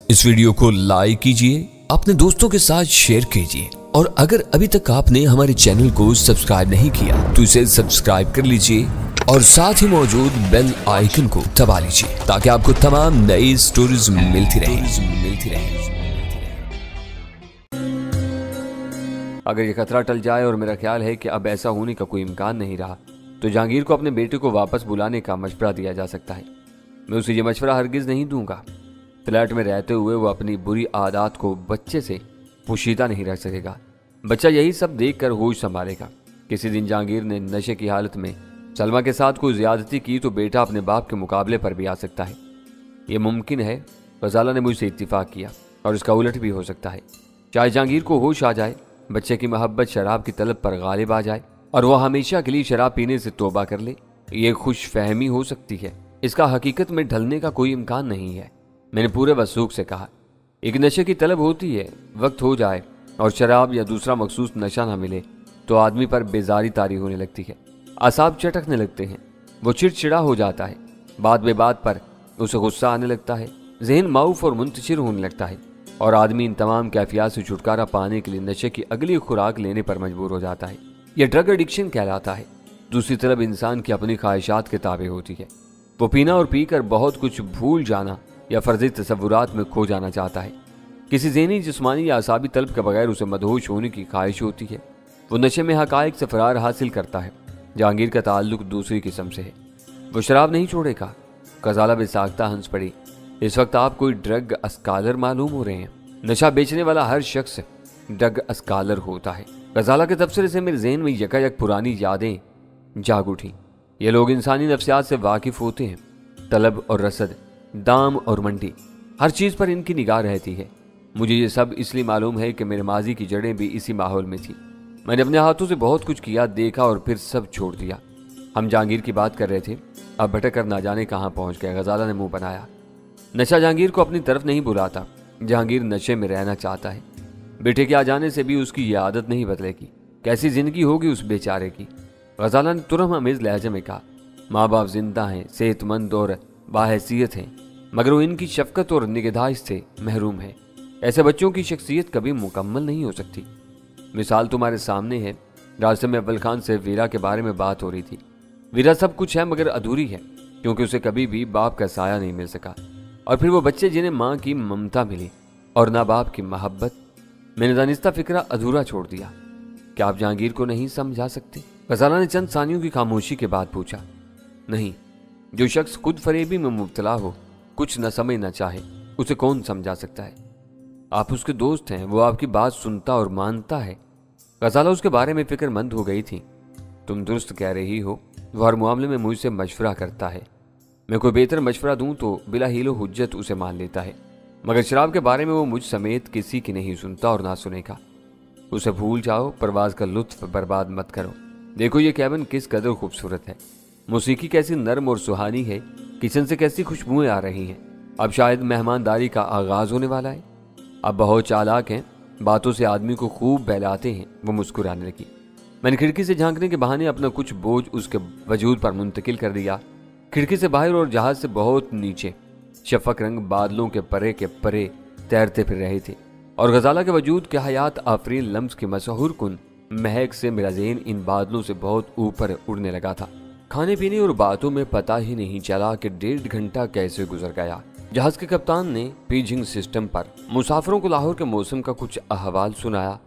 इस वीडियो को लाइक कीजिए, अपने दोस्तों के साथ शेयर कीजिए और अगर अभी तक आपने हमारे चैनल को सब्सक्राइब नहीं किया तो इसे सब्सक्राइब कर लीजिए और साथ ही मौजूद बेल आइकन को दबा लीजिए ताकि आपको तमाम नई स्टोरीज मिलती रहे। अगर ये खतरा टल जाए और मेरा ख्याल है कि अब ऐसा होने का कोई इम्कान नहीं रहा तो जहांगीर को अपने बेटे को वापस बुलाने का मशवरा दिया जा सकता है। मैं उसे ये मशवरा हरगिज़ नहीं दूंगा। फ्लैट में रहते हुए वो अपनी बुरी आदत को बच्चे से पोशीदा नहीं रख सकेगा। बच्चा यही सब देख कर होश संभालेगा। किसी दिन जहांगीर ने नशे की हालत में सलमा के साथ कोई ज्यादती की तो बेटा अपने बाप के मुकाबले पर भी आ सकता है। ये मुमकिन है। गजाला ने मुझसे इत्तिफाक किया और इसका उलट भी हो सकता है। चाहे जहांगीर को होश आ जाए, बच्चे की मोहब्बत शराब की तलब पर गालिब आ जाए और वह हमेशा के लिए शराब पीने से तौबा कर ले, ये खुश फहमी हो सकती है। इसका हकीकत में ढलने का कोई इम्कान नहीं है। मैंने पूरे वसूख से कहा, एक नशे की तलब होती है, वक्त हो जाए और शराब या दूसरा मखसूस नशा ना मिले तो आदमी पर बेजारी तारी होने लगती है, असाब चटकने लगते हैं, वो चिड़चिड़ा हो जाता है, बात बे बात पर उसे गुस्सा आने लगता है, जहन माऊफ और मुंतशिर होने लगता है और आदमी इन तमाम कैफियत से छुटकारा पाने के लिए नशे की अगली खुराक लेने पर मजबूर हो जाता है। यह ड्रग एडिक्शन कहलाता है। दूसरी तरफ इंसान की अपनी ख्वाहिशात के ताबे होती है। वो पीना और पीकर बहुत कुछ भूल जाना या फर्जी तसव्वुरात में खो जाना चाहता है। किसी ज़हनी, जिस्मानी या असाबी तलब के बगैर उसे मदहोश होने की ख्वाहिश होती है। वो नशे में हकायक से फरार हासिल करता है। जहांगीर का ताल्लुक दूसरी किस्म से है। वो शराब नहीं छोड़ेगा। गजाला बेसाख्ता हंस पड़ी। इस वक्त आप कोई ड्रग अस्कॉलर मालूम हो रहे हैं। नशा बेचने वाला हर शख्स ड्रग अस्कॉलर होता है। गजाला के तबसरे से मेरे ज़हन में यकायक पुरानी यादें जाग उठी। ये लोग इंसानी नफ्सियात से वाकिफ होते हैं। तलब और रसद, दाम और मंडी, हर चीज़ पर इनकी निगाह रहती है। मुझे ये सब इसलिए मालूम है कि मेरे माजी की जड़ें भी इसी माहौल में थी। मैंने अपने हाथों से बहुत कुछ किया, देखा और फिर सब छोड़ दिया। हम जहांगीर की बात कर रहे थे, अब भटक कर ना जाने कहाँ पहुँच गए। गजाला ने मुंह बनाया। नशा जहांगीर को अपनी तरफ नहीं बुलाता। जहांगीर नशे में रहना चाहता है। बेटे के आ जाने से भी उसकी ये आदत नहीं बदलेगी। कैसी जिंदगी होगी उस बेचारे की। गजाला ने तुरम अमेज लहजे में कहा, माँ बाप जिंदा हैं, सेहतमंद और बाहैसियत हैं, मगर वो इनकी शफकत और निगहदाश्त से महरूम है। ऐसे बच्चों की शख्सियत कभी मुकम्मल नहीं हो सकती। मिसाल तुम्हारे सामने है। रास्ते में अव्वल खान से वीरा के बारे में बात हो रही थी। वीरा सब कुछ है मगर अधूरी है, क्योंकि उसे कभी भी बाप का साया नहीं मिल सका। और फिर वो बच्चे जिन्हें माँ की ममता मिली और ना बाप की मोहब्बत। मैंने दानिस्ता फिक्रा अधूरा छोड़ दिया। क्या आप जहांगीर को नहीं समझा सकते? गजाला ने चंद सानियों की खामोशी के बाद पूछा। नहीं, जो शख्स खुद फरेबी में मुब्तला हो, कुछ न समझना चाहे, उसे कौन समझा सकता है? आप उसके दोस्त हैं, वो आपकी बात सुनता और मानता है। गजाला उसके बारे में फिक्रमंद हो गई थी। तुम दुरुस्त कह रही हो, वो हर मामले में मुझसे मशवरा करता है। मैं कोई बेहतर मशवरा दूं तो बिला हीलो हुज्जत उसे मान लेता है, मगर शराब के बारे में वो मुझ समेत किसी की नहीं सुनता और ना सुनेगा। उसे भूल जाओ, परवाज का लुत्फ बर्बाद मत करो। देखो ये कैबिन किस कदर खूबसूरत है, मौसीकी कैसी नर्म और सुहानी है, किचन से कैसी खुशबुएं आ रही हैं। अब शायद मेहमानदारी का आगाज होने वाला है। अब बहुत चालाक हैं, बातों से आदमी को खूब बहलाते हैं। वो मुस्कुराने लगी। मैंने खिड़की से झांकने के बहाने अपना कुछ बोझ उसके वजूद पर मुंतकिल कर दिया। खिड़की से बाहर और जहाज से बहुत नीचे शफक रंग बादलों के परे तैरते फिर रहे थे और गजाला के वजूद के हयात आफरीन लम्स की मशहूर कुन महक से मेरा ज़हन इन बादलों से बहुत ऊपर उड़ने लगा था। खाने पीने और बातों में पता ही नहीं चला कि 1.5 घंटा कैसे गुजर गया। जहाज के कप्तान ने पेजिंग सिस्टम पर मुसाफिरों को लाहौर के मौसम का कुछ अहवाल सुनाया,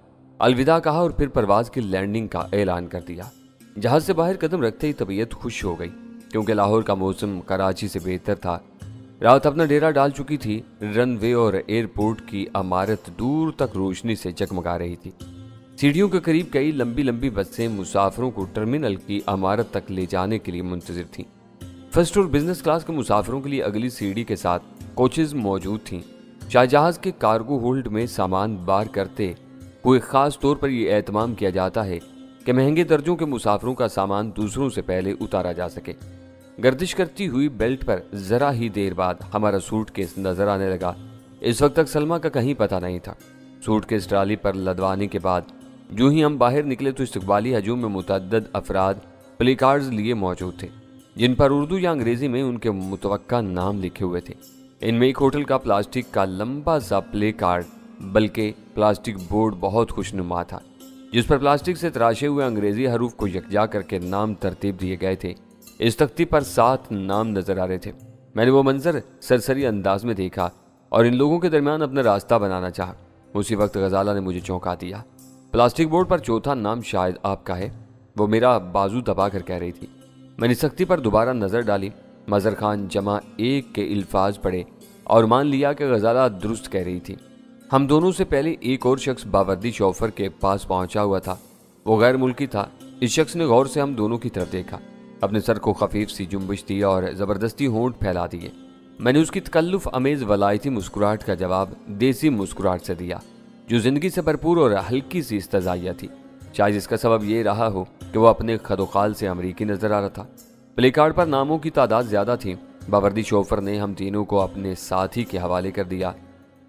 अलविदा कहा और फिर परवाज की लैंडिंग का ऐलान कर दिया। जहाज से बाहर कदम रखते ही तबीयत खुश हो गई, क्योंकि लाहौर का मौसम कराची से बेहतर था। रात अपना डेरा डाल चुकी थी। रनवे और एयरपोर्ट की इमारत दूर तक रोशनी से जगमगा रही थी। सीढ़ियों के करीब कई लंबी लंबी बसें मुसाफिरों को टर्मिनल की इमारत तक ले जाने के लिए मुंतजिर थीं। फर्स्ट और बिजनेस क्लास के मुसाफिरों के लिए अगली सीढ़ी के साथ कोचेज मौजूद थीं। शायद जहाज के कार्गो होल्ड में सामान बार करते हुए खास तौर पर यह एहतमाम किया जाता है कि महंगे दर्जों के मुसाफिरों का सामान दूसरों से पहले उतारा जा सके। गर्दिश करती हुई बेल्ट पर जरा ही देर बाद हमारा सूटकेस नजर आने लगा। इस वक्त तक सलमा का कहीं पता नहीं था। सूटकेस ट्राली पर लदवाने के बाद जो ही हम बाहर निकले तो इस्तकबाली हजूम में मुतअद्दिद अफराद प्ले कार्ड्स लिए मौजूद थे, जिन पर उर्दू या अंग्रेजी में उनके मुतवक्का नाम लिखे हुए थे। इनमें एक होटल का प्लास्टिक का लंबा सा प्ले कार्ड बल्कि प्लास्टिक बोर्ड बहुत खुशनुमा था, जिस पर प्लास्टिक से तराशे हुए अंग्रेजी हरूफ को यकजा करके नाम तरतीब दिए गए थे। इस तख्ती पर 7 नाम नजर आ रहे थे। मैंने वो मंजर सरसरी अंदाज में देखा और इन लोगों के दरमियान अपना रास्ता बनाना चाहा। उसी वक्त गजाला ने मुझे चौंका दिया। प्लास्टिक बोर्ड पर चौथा नाम शायद आपका है, वो मेरा बाजू दबा कर कह रही थी। मैंने सख्ती पर दोबारा नजर डाली। मजर खान जमा 1 के अल्फाज पढ़े और मान लिया कि गजाला दुरुस्त कह रही थी। हम दोनों से पहले एक और शख्स बावर्दी शौफर के पास पहुंचा हुआ था। वो गैर मुल्की था। इस शख्स ने गौर से हम दोनों की तरफ देखा, अपने सर को खफीफ सी जुम्बिश दी और जबरदस्ती होंठ फैला दिए। मैंने उसकी तकल्लुफ अमेज वलायती मुस्कुराहट का जवाब देसी मुस्कुराहट से दिया, जो जिंदगी से भरपूर और हल्की सी इस्तजाइया थी। शायद इसका सबब ये रहा हो कि वो अपने खदोखाल से अमरीकी नजर आ रहा था। प्ले कार्ड पर नामों की तादाद ज्यादा थी। बावर्दी शोफर ने हम तीनों को अपने साथी के हवाले कर दिया।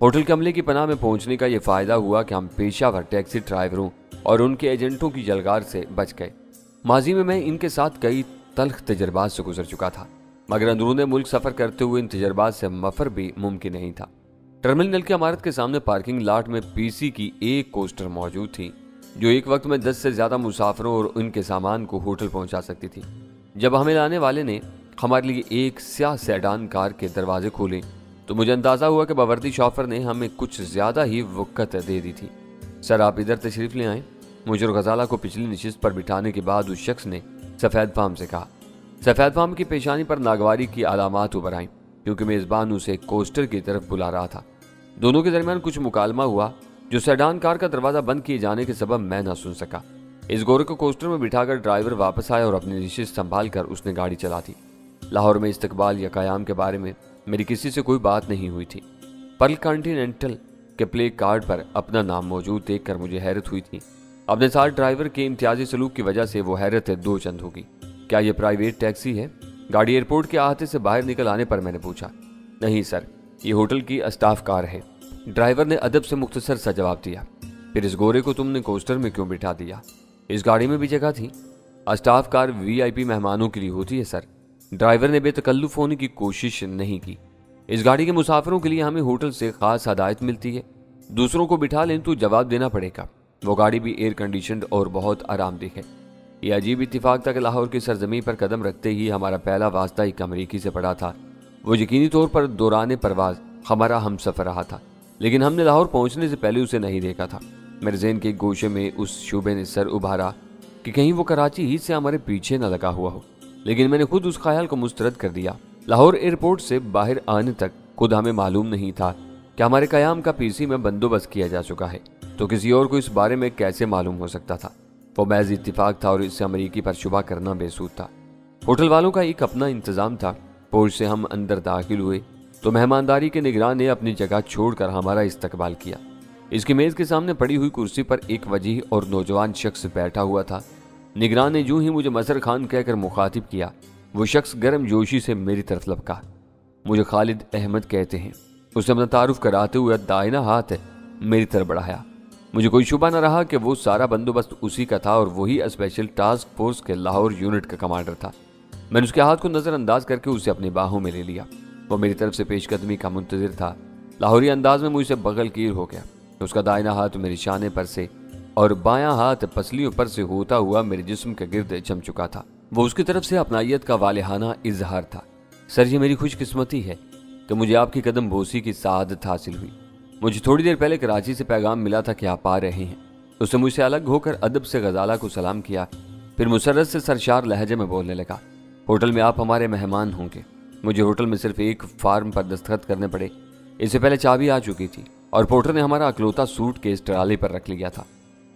होटल के अमले की पनाह में पहुंचने का ये फायदा हुआ कि हम पेशावर टैक्सी ड्राइवरों और उनके एजेंटों की जलगार से बच गए। माजी में मैं इनके साथ कई तल्ख तजर्बात से गुजर चुका था, मगर अंदरूने मुल्क सफर करते हुए इन तजर्बात से मफर भी मुमकिन नहीं था। टर्मिनल की इमारत के सामने पार्किंग लाट में पीसी की एक कोस्टर मौजूद थी, जो एक वक्त में 10 से ज्यादा मुसाफिरों और उनके सामान को होटल पहुंचा सकती थी। जब हमें लाने वाले ने हमारे लिए एक स्याह सेडान कार के दरवाजे खोले तो मुझे अंदाजा हुआ कि बावर्दी शॉफर ने हमें कुछ ज्यादा ही वक़्त दे दी थी। सर आप इधर तशरीफ ले आए। मुझे और गजाला को पिछली नशिस्त पर बिठाने के बाद उस शख्स ने सफेद फाम से कहा। सफेद फाम की पेशानी पर नागवारी की अलामात उभर आई, क्योंकि मेजबान उसे कोस्टर की तरफ बुला रहा था। दोनों के दरमियान कुछ मुकालमा हुआ, जो सेडान कार का दरवाजा बंद किए जाने के सबब मैं न सुन सका। इस गोरे को कोस्टर में बिठाकर ड्राइवर वापस आया और अपनी नशिस्त संभाल कर उसने गाड़ी चला दी। लाहौर में इस्तकबाल या कयाम के बारे में मेरी किसी से कोई बात नहीं हुई थी। पर्ल कॉन्टिनेंटल के प्ले कार्ड पर अपना नाम मौजूद देखकर मुझे हैरत हुई थी। अपने साथ ड्राइवर के इम्तियाजी सलूक की वजह से वो हैरत दो चंद होगी। क्या ये प्राइवेट टैक्सी है? गाड़ी एयरपोर्ट के अहाते से बाहर निकल आने पर मैंने पूछा। नहीं सर, ये होटल की स्टाफ कार है। ड्राइवर ने अदब से मुख्तसर सा जवाब दिया। फिर इस गोरे को तुमने कोस्टर में क्यों बिठा दिया? इस गाड़ी में भी जगह थी। स्टाफ कार VIP मेहमानों के लिए होती है सर। ड्राइवर ने बेतकल्लुफ होने की कोशिश नहीं की। इस गाड़ी के मुसाफिरों के लिए हमें होटल से खास हदायत मिलती है। दूसरों को बिठा लें तो जवाब देना पड़ेगा। वो गाड़ी भी एयर कंडीशनड और बहुत आरामदेह है। यह अजीब इत्तेफाक था कि लाहौर की सरजमी पर कदम रखते ही हमारा पहला वास्ता एक अमरीकी से पड़ा था। वो यकीनी तौर पर दौरान परवाज हमारा हमसफर रहा था, लेकिन हमने लाहौर पहुंचने से पहले उसे नहीं देखा था। मेरे ज़हन के गोशे में उस शूबे ने सर उभारा कि कहीं वो कराची ही से हमारे पीछे न लगा हुआ हो, लेकिन मैंने खुद उस ख्याल को मुस्तरद कर दिया। लाहौर एयरपोर्ट से बाहर आने तक खुद हमें मालूम नहीं था कि हमारे कयाम का PC में बंदोबस्त किया जा चुका है, तो किसी और को इस बारे में कैसे मालूम हो सकता था? वो महज इत्तिफाक था और इससे अमरीकी पर शुबा करना बेसूद था। होटल वालों का एक अपना इंतजाम था। पोर्च से हम अंदर दाखिल हुए तो मेहमानदारी के निगरान ने अपनी जगह छोड़कर हमारा इस्तकबाल किया। इसकी मेज के सामने पड़ी हुई कुर्सी पर एक वजीह और नौजवान शख्स बैठा हुआ था। निगरान ने यूं ही मुझे मजहर खान कहकर मुखातिब किया। वो शख्स गर्म जोशी से मेरी तरफ लपका। मुझे खालिद अहमद कहते हैं। उसे अपना तारुफ कराते हुए दाहिना हाथ मेरी तरफ बढ़ाया। मुझे कोई शुबा न रहा कि वो सारा बंदोबस्त उसी का था और वही स्पेशल टास्क फोर्स के लाहौर यूनिट का कमांडर था। मैंने उसके हाथ को नजरअंदाज करके उसे अपनी बाहों में ले लिया। वो मेरी तरफ से पेशकदमी का मुंतजिर था। लाहौरी अंदाज में मुझसे बगल कीर हो गया। उसका दाहिना हाथ मेरी शाने पर से और बायां हाथ पसलियों पर से होता हुआ मेरे जिस्म के गिर्द जम चुका था। वो उसकी तरफ से अपनाइयत का वालिहाना इजहार था। सर, ये मेरी खुशकिस्मती है कि मुझे आपकी कदम बोसी की सआदत हासिल हुई। मुझे थोड़ी देर पहले कराची से पैगाम मिला था कि आप आ रहे हैं। उसने मुझसे अलग होकर अदब से गजाला को सलाम किया, फिर मुसर्रत से सरशार लहजे में बोलने लगा। होटल में आप हमारे मेहमान होंगे। मुझे होटल में सिर्फ एक फार्म पर दस्तखत करने पड़े। इससे पहले चाबी आ चुकी थी और पोर्टर ने हमारा अकलौता सूटकेस ट्राली पर रख लिया था।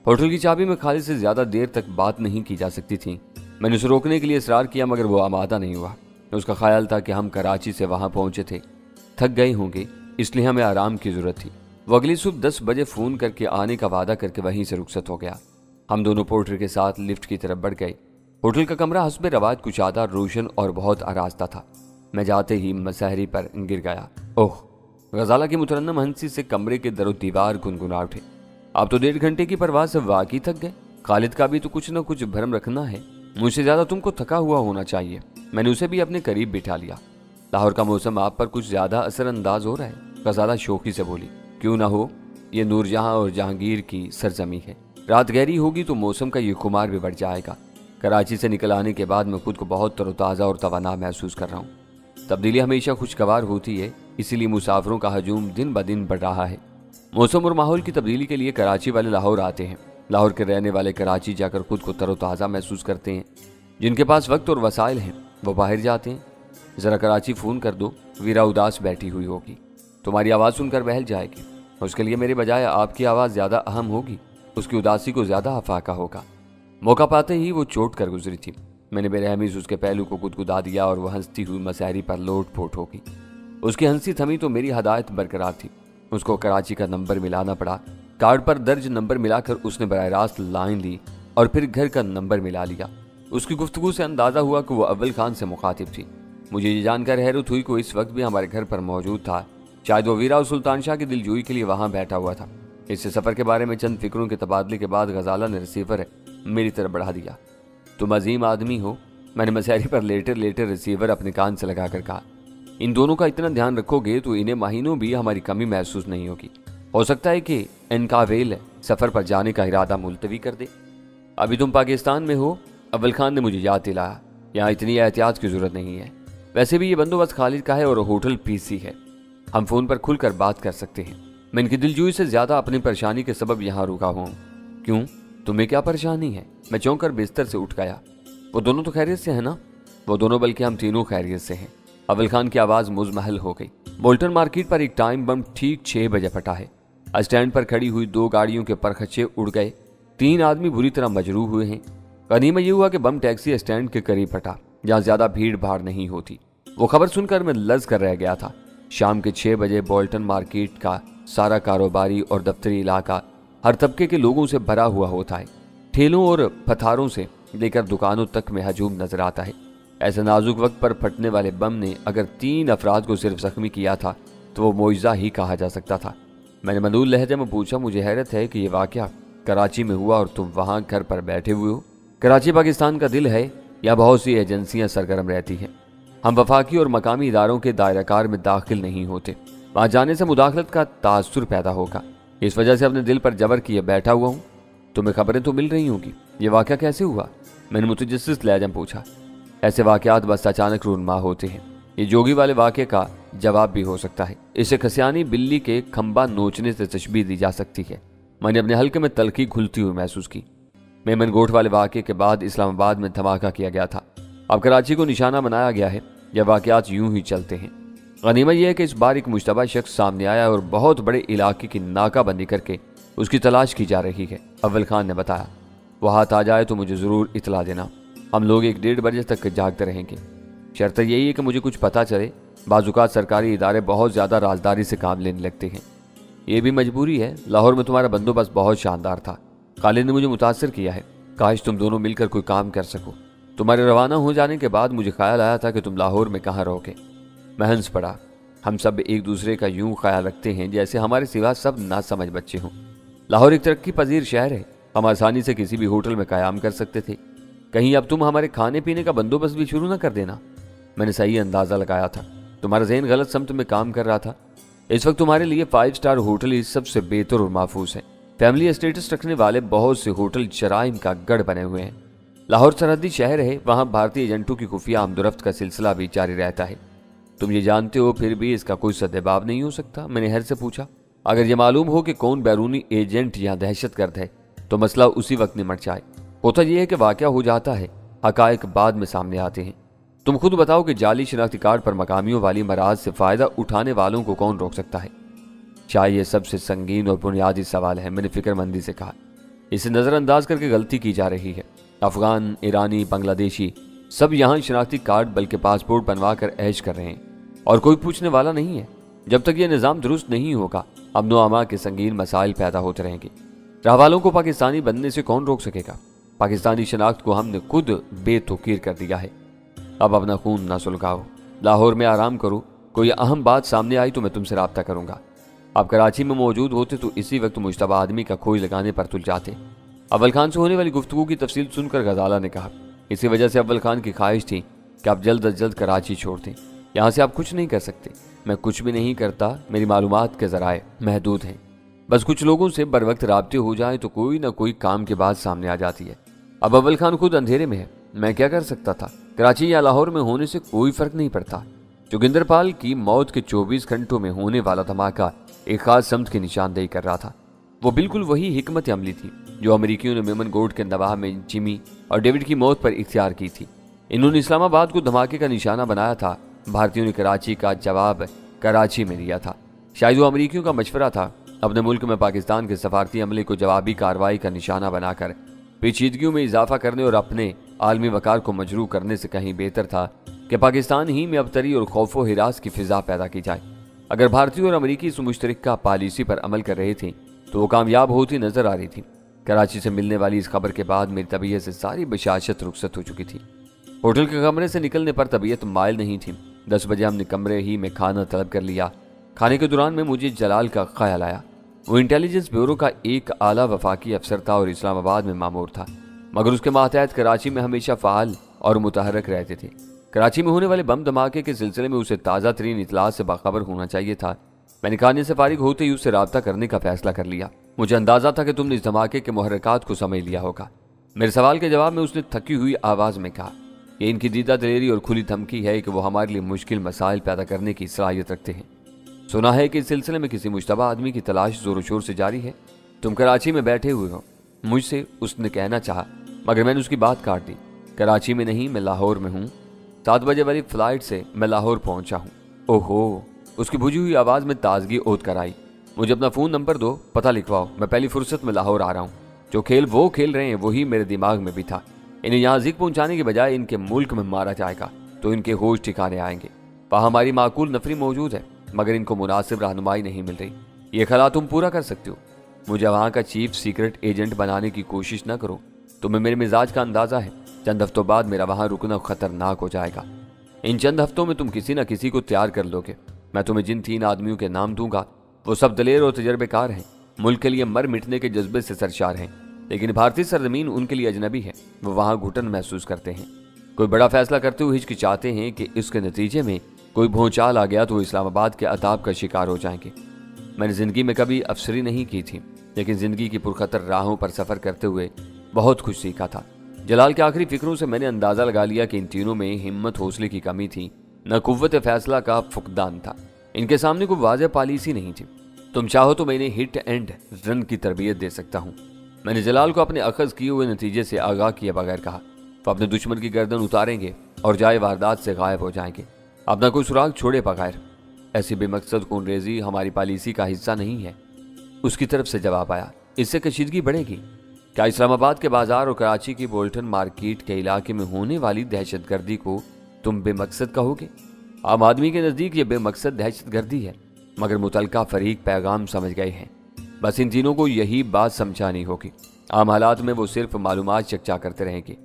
होटल की चाबी में खालिद से ज्यादा देर तक बात नहीं की जा सकती थी। मैंने उसे रोकने के लिए इसरार किया, मगर वो आमादा नहीं हुआ। उसका ख्याल था कि हम कराची से वहां पहुंचे थे, थक गए होंगे, इसलिए हमें आराम की जरूरत थी। वो अगली सुबह 10 बजे फोन करके आने का वादा करके वहीं से रुखसत हो गया। हम दोनों पोर्टर के साथ लिफ्ट की तरफ बढ़ गए। होटल का कमरा हस्बे रवायत कुशादा, रोशन और बहुत आरास्ता था। मैं जाते ही मसहरी पर गिर गया। ओह! गजाला की मुतरन्नम हंसी से कमरे के दरो दीवार गुनगुना उठे। आप तो 1.5 घंटे की परवाह से वाकई थक गए। खालिद का भी तो कुछ न कुछ भरम रखना है। मुझसे ज्यादा तुमको थका हुआ होना चाहिए। मैंने उसे भी अपने करीब बिठा लिया। لاہور کا موسم آپ پر کچھ زیادہ اثر انداز ہو رہا ہے، غزالہ شوقی سے بولی۔ کیوں نہ ہو، یہ نور جہاں اور جہانگیر کی سرزمی ہے۔ رات گہری ہوگی تو موسم کا یہ خمار بھی بڑھ جائے گا۔ کراچی سے نکل آنے کے بعد میں خود کو بہت تر و تازہ اور توانا محسوس کر رہا ہوں۔ تبدیلی ہمیشہ خوشگوار ہوتی ہے، اسی لیے مسافروں کا ہجوم دن بدن بڑھ رہا ہے۔ موسم اور ماحول کی تبدیلی کے لیے کراچی والے لاہور آتے ہیں۔ لاہور کے رہنے والے کراچی جا کر خود کو تر و تازہ محسوس کرتے ہیں۔ جن کے پاس وقت اور وسائل ہیں وہ باہر جاتے ہیں۔ ذرا کراچی فون کر دو، ویرا اداس بیٹھی ہوئی ہوگی، تمہاری آواز سن کر بہل جائے گی۔ اس کے لیے میرے بجائے آپ کی آواز زیادہ اہم ہوگی، اس کی اداسی کو زیادہ افاقہ ہوگا۔ موقع پاتے ہی وہ چوٹ کر گزری تھی۔ میں نے بے رحمی سے اس کے پہلو کو گدگدا دیا اور وہ ہنستی ہوئی مسحری پر لوٹ پوٹ ہوگی۔ اس کی ہنسی تھمی تو میری ہدایت برقرار تھی۔ اس کو کراچی کا نمبر ملانا پڑا۔ کارڈ پر درج نمبر ملا کر اس نے براہ راست لائن لی اور پھر گھر کا نمبر ملا لیا۔ اس کی گفتگو سے اندازہ ہوا کہ وہ اول خان سے مخاطب تھی۔ مجھے یہ جان کر حیرت ہوئی کہ وہ اس وقت بھی ہمارے گھر پر موجود تھا۔ شاید وہ ویرا اور سلطان شاہ کی دلجوئی کے لیے وہاں بیٹھا ہوا تھا۔ اس سے سفر کے بارے میں چند فکروں کے تبادلے کے بعد غزالہ نے ریسیور میری طرف بڑھا دیا۔ تم عظیم آدمی ہو، میں نے مسحری پر لیٹے لیٹے ریسیور اپنے کان سے لگا کر کہا۔ ان دونوں کا اتنا دھیان رکھو گے تو انہیں مہینوں بھی ہماری کمی محسوس نہیں ہوگی۔ ہو سکتا ہے کہ انکاویل سفر پر جانے کا ارادہ ملتوی کر دے۔ ابھی تم پاکستان میں ہو، اول خان نے مجھے یاد دلایا۔ یہاں اتنی احتیاط کی ضرورت نہیں ہے۔ ویسے بھی یہ بندوبست خالد کا ہے اور ہوٹل پی سی ہے، ہم فون پر کھل کر بات کر سکتے ہیں۔ میں ان کی دلجوئی سے زیادہ اپنی پریشانی کے سبب یہاں رکا ہوں۔ کیوں، تمہیں کیا پریشانی ہے؟ میں چونک کر بستر سے اٹھ گیا۔ وہ دونوں تو خیریت سے ہیں نا؟ وہ دونوں بلکہ ہم تینوں خیریت سے ہیں۔ اول خان کی آواز مزمحل ہو گئی۔ بولٹن مارکیٹ پر ایک ٹائم بم ٹھیک 6 بجے پھٹا ہے۔ اسٹینڈ پر کھڑی ہوئی 2 گاڑیوں کے پرخچے اڑ گئے۔ 3 آدمی بری طرح مجروح ہوئے ہیں۔ غنیمت یہ ہوا کہ بم ٹیکسی اسٹینڈ کے قریب پھٹا، جہاں زیادہ بھیڑ بھاڑ نہیں ہوتی۔ وہ خبر سن کر میں لرز کر رہ گیا تھا۔ شام کے 6 بجے بولٹن مارکیٹ کا سارا کاروباری اور دفتری علاقہ ہر طبقے کے لوگوں سے بھرا ہوا ہوتا ہے۔ ٹھیلوں اور پتھاروں سے لے کر دکانوں تک میں ہجوم نظر آتا ہے۔ ایسے نازک وقت پر پھٹنے والے بم نے اگر 3 افراد کو صرف زخمی کیا تھا تو وہ معجزہ ہی کہا جا سکتا تھا۔ میں نے ملول لہجے میں پوچھا، مجھے حیرت ہے کہ یہ واقعہ کراچی میں ہوا اور تم وہاں گھر پر بیٹھے ہوئے ہو۔ کراچی پاکستان کا دل ہے، یہاں بہت سی ایجنسیاں سرگرم رہتی ہیں۔ ہم وفاقی اور مقامی اداروں کے دائرہ کار میں داخل نہیں ہوتے۔ وہاں جانے سے مداخلت کا تاثر پیدا ہوگا۔ اس وجہ سے اپنے دل پر جبر کیے بیٹھا ہوا ہوں۔ تمہیں خبریں تو مل رہی ہوں گی، یہ واقعہ کیسے ہوا؟ میں نے متجسس لہجے میں پوچھا۔ ایسے واقعات بس اچانک رونما ہوتے ہیں۔ یہ جوگی والے واقعے کا جواب بھی ہو سکتا ہے۔ اسے کھسیانی بلی کے کھمبا نوچنے سے تشبیہ دی جا سکتی ہے۔ میں نے اپنے حلقے میں تلخی گھلتی ہوئی محسوس کی۔ میمن گوٹ والے واقعے کے بعد اسلام آباد میں دھماکہ کیا گیا تھا، اب کراچی کو نشانہ بنایا گیا ہے۔ یہ واقعات یوں ہی چلتے ہیں۔ غنیمت یہ ہے کہ اس بار ایک مشتبہ شخص سامنے آیا اور بہت بڑے علاقے کی ناکہ بندی کر کے اس کی تلاش کی جا رہی ہے۔ اول خان نے بتایا، وہ ہاتھ آ جائے تو مجھے ضرور اطلاع دینا۔ ہم لوگ 1-1.5 بجے تک جاگتے رہیں گے۔ شرط یہی ہے کہ مجھے کچھ پتہ چلے۔ بعض اوقات سرکاری ادارے بہت زیادہ رازداری سے کام لینے لگتے ہیں۔ یہ بھی مجبوری ہے۔ لاہور میں تمہارا بندوبست بہت شاندار تھا، خالد نے مجھے متاثر کیا ہے۔ کاش تم دونوں مل کر کوئی کام کر سکو۔ تمہارے روانہ ہو جانے کے بعد مجھے خیال آیا تھا کہ تم لاہور میں کہاں رہو گے۔ میں ہنس پڑا۔ ہم سب ایک دوسرے کا یوں خیال رکھتے ہیں جیسے ہمارے سوا سب ناسمجھ بچے ہوں۔ لاہور ایک ترقی پذیر شہر ہے، ہم آسانی سے کسی بھی ہوٹل میں قیام کر سکتے تھے۔ کہیں اب تم ہمارے کھانے پینے کا بندوبست بھی شروع نہ کر دینا۔ میں نے صحیح اندازہ لگایا تھا، تمہارا ذہن غلط سمت میں کام کر رہا تھا۔ اس وقت تمہارے لیے 5 اسٹار ہوٹل ہی سب سے بہتر اور محفوظ ہے۔ فیملی اسٹیٹس رکھنے والے بہت سے ہوٹل جرائم کا گڑھ بنے ہوئے ہیں۔ لاہور سرحدی شہر ہے، وہاں بھارتی ایجنٹوں کی خفیہ آمد و رفت کا سلسلہ بھی جاری رہتا ہے۔ تم یہ جانتے ہو پھر بھی اس کا کوئی سدباب نہیں ہو سکتا؟ میں نے حیرت سے پوچھا۔ اگر یہ معلوم ہو کہ کون بیرونی ایجنٹ یہاں دہشت گرد ہے تو مسئلہ اسی وقت نمٹ جائے۔ ہوتا یہ ہے کہ واقعہ ہو جاتا ہے، حقائق بعد میں سامنے آتے ہیں۔ تم خود بتاؤ کہ جعلی شناختی کارڈ پر مقامیوں والی مراز سے فائدہ اٹھانے والوں کو کون روک سکتا ہے؟ شاید یہ سب سے سنگین اور بنیادی سوال ہے، میں نے فکر مندی سے کہا۔ اسے نظر انداز کر کے غلطی کی جا رہی ہے۔ افغان، ایرانی، بنگلہ دیشی سب یہاں شناختی کارڈ بلکہ پاسپورٹ بنوا کر عیش کر رہے ہیں اور کوئی پوچھنے والا نہیں ہے۔ جب تک یہ نظام درست نہیں ہوگا، امن و امان کے سنگین مسائل پیدا ہوتے رہیں گے۔ راہ والوں کو پاکستانی بننے سے کون روک سکے گا؟ پاکستانی شناخت کو ہم نے خود بے توقیر کر دیا ہے۔ اب اپنا خون نہ سلگاؤ، لاہور میں آرام کرو۔ کوئی اہم بات سامنے آئی تو میں تم سے رابطہ کروں گا۔ آپ کراچی میں موجود ہوتے تو اسی وقت مشتبہ آدمی کا کھوج لگانے پر تل جاتے۔ اول خان سے ہونے والی گفتگو کی تفصیل سن کر غزالہ نے کہا، اسی وجہ سے اول خان کی خواہش تھی کہ آپ جلد از جلد کراچی چھوڑ دیں۔ यहाँ से आप कुछ नहीं कर सकते। मैं कुछ भी नहीं करता, मेरी मालूमात के ज़राए महदूद हैं। बस कुछ लोगों से बर वक्त राब्ते हो जाए तो कोई ना कोई काम के बाद सामने आ जाती है। अब अव्वल खान खुद अंधेरे में है, मैं क्या कर सकता था? कराची या लाहौर में होने से कोई फर्क नहीं पड़ता। जोगिंदर पाल की मौत के 24 घंटों में होने वाला धमाका एक खास समत की निशानदेही कर रहा था। वो बिल्कुल वही हिकमत अमली थी जो अमेरिकियों ने मेमन गोड के नवाह में जिमी और डेविड की मौत पर इख्तियार की थी। इन्होंने इस्लामाबाद को धमाके का निशाना बनाया था। भारतीयों ने कराची का जवाब कराची में दिया था। शायद वो अमेरिकियों का मशवरा था। अपने मुल्क में पाकिस्तान के सफारती अमले को जवाबी कार्रवाई का निशाना बनाकर पेचीदगियों में इजाफा करने और अपने आलमी वकार को मजरूह करने से कहीं बेहतर था कि पाकिस्तान ही में अबतरी और खौफ व हिरास की फिजा पैदा की जाए। अगर भारतीय और अमेरिकी इस मुश्तरका पॉलिसी पर अमल कर रहे थे तो वो कामयाब होती नजर आ रही थी। कराची से मिलने वाली इस खबर के बाद मेरी तबीयत से सारी बशाशत रुखसत हो चुकी थी। होटल के कमरे से निकलने पर तबीयत मायल नहीं थी। 10 बजे हमने कमरे ही में खाना तलब कर लिया। खाने के दौरान में मुझे जलाल का ख्याल आया। वो इंटेलिजेंस ब्यूरो का एक आला वफाकी अफसर था और इस्लामाबाद में मामूर था, मगर उसके मातहत कराची में हमेशा फ़ाल और मुतहरक रहते थे। कराची में होने वाले बम धमाके के सिलसिले में उसे ताज़ा तरीन इतला से बाखबर होना चाहिए था। मैंने खाने से फारिग होते ही उससे रब्ता करने का फैसला कर लिया। मुझे अंदाजा था कि तुमने इस धमाके के मुहर्रिकात को समझ लिया होगा। मेरे सवाल के जवाब में उसने थकी हुई आवाज़ में कहा, ये इनकी दीदा दिलेरी और खुली धमकी है कि वो हमारे लिए मुश्किल मसाइल पैदा करने की सलाहियत रखते हैं। सुना है कि इस सिलसिले में किसी मुश्तबा आदमी की तलाश जोर शोर से जारी है। तुम कराची में बैठे हुए हो, मुझसे उसने कहना चाहा, मगर मैंने उसकी बात काट दी। कराची में नहीं, मैं लाहौर में हूँ। 7 बजे वाली फ्लाइट से मैं लाहौर पहुंचा हूँ। ओहो, उसकी बुझी हुई आवाज़ में ताजगी ओत कर आई। मुझे अपना फ़ोन नंबर दो, पता लिखवाओ, मैं पहली फुर्सत में लाहौर आ रहा हूँ। जो खेल वो खेल रहे हैं वही मेरे दिमाग में भी था। इन्हें यहाँ ज़िक पहुँचाने के बजाय इनके मुल्क में मारा जाएगा तो इनके होश ठिकाने आएंगे। वहाँ हमारी माकूल नफरी मौजूद है, मगर इनको मुनासिब रहनुमाई नहीं मिल रही। ये ख्याल तुम पूरा कर सकते हो। मुझे वहाँ का चीफ सीक्रेट एजेंट बनाने की कोशिश न करो। तुम्हें मेरे मिजाज का अंदाज़ा है। चंद हफ्तों बाद मेरा वहाँ रुकना खतरनाक हो जाएगा। इन चंद हफ्तों में तुम किसी न किसी को तैयार कर लोगे। मैं तुम्हें जिन 3 आदमियों के नाम दूंगा वो सब दलेर और तजर्बेकार हैं, मुल्क के लिए मर मिटने के जज्बे से सरशार हैं, लेकिन भारतीय सरजमीन उनके लिए अजनबी है। वो वहाँ घुटन महसूस करते हैं। कोई बड़ा फैसला करते हुए हिचकिचाते हैं कि इसके नतीजे में कोई भूचाल आ गया तो वो इस्लामाबाद के अताब का शिकार हो जाएंगे। मैंने ज़िंदगी में कभी अफसरी नहीं की थी, लेकिन ज़िंदगी की पुरखतर राहों पर सफ़र करते हुए बहुत कुछ सीखा था। जलाल के आखिरी फिक्रों से मैंने अंदाज़ा लगा लिया कि इन तीनों में हिम्मत हौसले की कमी थी, न कुव्वत फैसला का फुकदान था। इनके सामने कोई वाज़ेह पॉलिसी नहीं थी। तुम चाहो तो मैं इन्हें हिट एंड रन की तरबियत दे सकता हूँ। मैंने जलाल को अपने अखज़ किए हुए नतीजे से आगाह किए बगैर कहा, वो अपने दुश्मन की गर्दन उतारेंगे और जाए वारदात से गायब हो जाएंगे, अपना कोई सुराग छोड़े बगैर। ऐसी बेमकसद खूनरेजी हमारी पॉलिसी का हिस्सा नहीं है। उसकी तरफ से जवाब आया, इससे कशीदगी बढ़ेगी। क्या इस्लामाबाद के बाजार और कराची की बोल्टन मार्केट के इलाके में होने वाली दहशतगर्दी को तुम बेमकसद कहोगे? आम आदमी के नज़दीक ये बेमकसद दहशतगर्दी है, मगर मुतलका फरीक पैगाम समझ गए हैं। बस इन तीनों को यही बात समझानी होगी। आम हालात में वो सिर्फ मालूमात चकचा करते रहेंगे।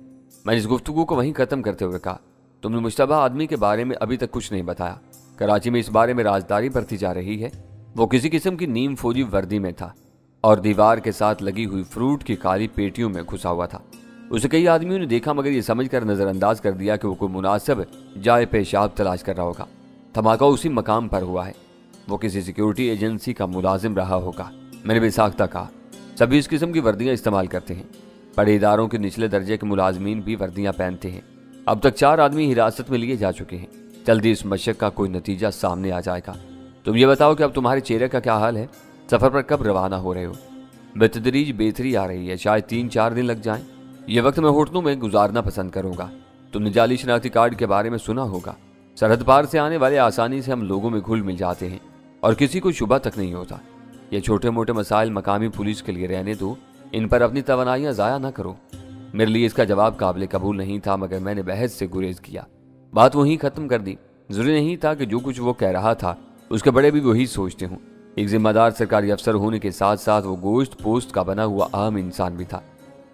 मैंने इस गुफ्तगू को वहीं ख़त्म करते हुए कहा, तुमने मुश्तबा आदमी के बारे में अभी तक कुछ नहीं बताया। कराची में इस बारे में राजदारी बरती जा रही है। वो किसी किस्म की नीम फौजी वर्दी में था और दीवार के साथ लगी हुई फ्रूट की काली पेटियों में घुसा हुआ था। उसे कई आदमियों ने देखा, मगर ये समझकर नज़रअंदाज कर दिया कि वो कोई मुनासिब जाए पेशाब तलाश कर रहा होगा। धमाका उसी मकाम पर हुआ है। वो किसी सिक्योरिटी एजेंसी का मुलाजिम रहा होगा। मैंने बेसाख्ता कहा, सभी इस किस्म की वर्दियाँ इस्तेमाल करते हैं। बड़े इदारों के निचले दर्जे के मुलाजमीन भी वर्दियाँ पहनते हैं। अब तक 4 आदमी हिरासत में लिए जा चुके हैं। जल्दी इस मशक का कोई नतीजा सामने आ जाएगा। तुम ये बताओ कि अब तुम्हारे चेहरे का क्या हाल है? सफ़र पर कब रवाना हो रहे हो? बेतदरीज बेहतरी आ रही है, शायद 3-4 दिन लग जाएं। ये वक्त मैं होटलों में गुजारना पसंद करूंगा। तुमने जाली शनाख्ती कार्ड के बारे में सुना होगा। सरहद पार से आने वाले आसानी से हम लोगों में घुल मिल जाते हैं और किसी को शुबा तक नहीं होता। ये छोटे मोटे मसाइल मकामी पुलिस के लिए रहने दो, इन पर अपनी तवानाइयाँ ज़ाया ना करो। मेरे लिए इसका जवाब काबिल कबूल नहीं था, मगर मैंने बहस से गुरेज किया। बात वहीं ख़त्म कर दी। ज़रूरी नहीं था कि जो कुछ वो कह रहा था उसके बड़े भी वही सोचते हों। एक जिम्मेदार सरकारी अफसर होने के साथ साथ वो गोश्त पोस्ट का बना हुआ आम इंसान भी था।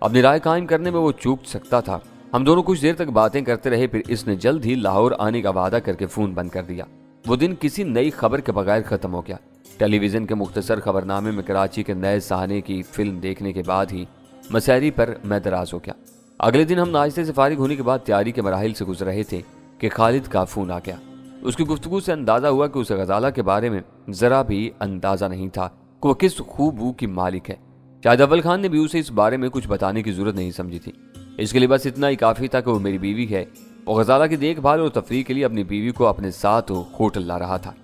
अपनी राय कायम करने में वो चूक सकता था। हम दोनों कुछ देर तक बातें करते रहे, फिर इसने जल्द ही लाहौर आने का वादा करके फ़ोन बंद कर दिया। वो दिन किसी नई खबर के बगैर ख़त्म हो गया। टेलीविज़न के मुख्तसर खबरनामे में कराची के नए सहाने की फिल्म देखने के बाद ही मसहरी पर मैं दराज हो गया। अगले दिन हम नाश्ते से फारिग होने के बाद तैयारी के मराहिल से गुजर रहे थे कि खालिद का फ़ोन आ गया। उसकी गुफ्तगू से अंदाजा हुआ कि उसे गजाला के बारे में जरा भी अंदाजा नहीं था कि वो किस खूबू की मालिक है। शायद अव्वल खान ने भी उसे इस बारे में कुछ बताने की जरूरत नहीं समझी थी। इसके लिए बस इतना ही काफी था कि वो मेरी बीवी है और गजाला की देखभाल और तफरीह के लिए अपनी बीवी को अपने साथ होटल ला रहा था।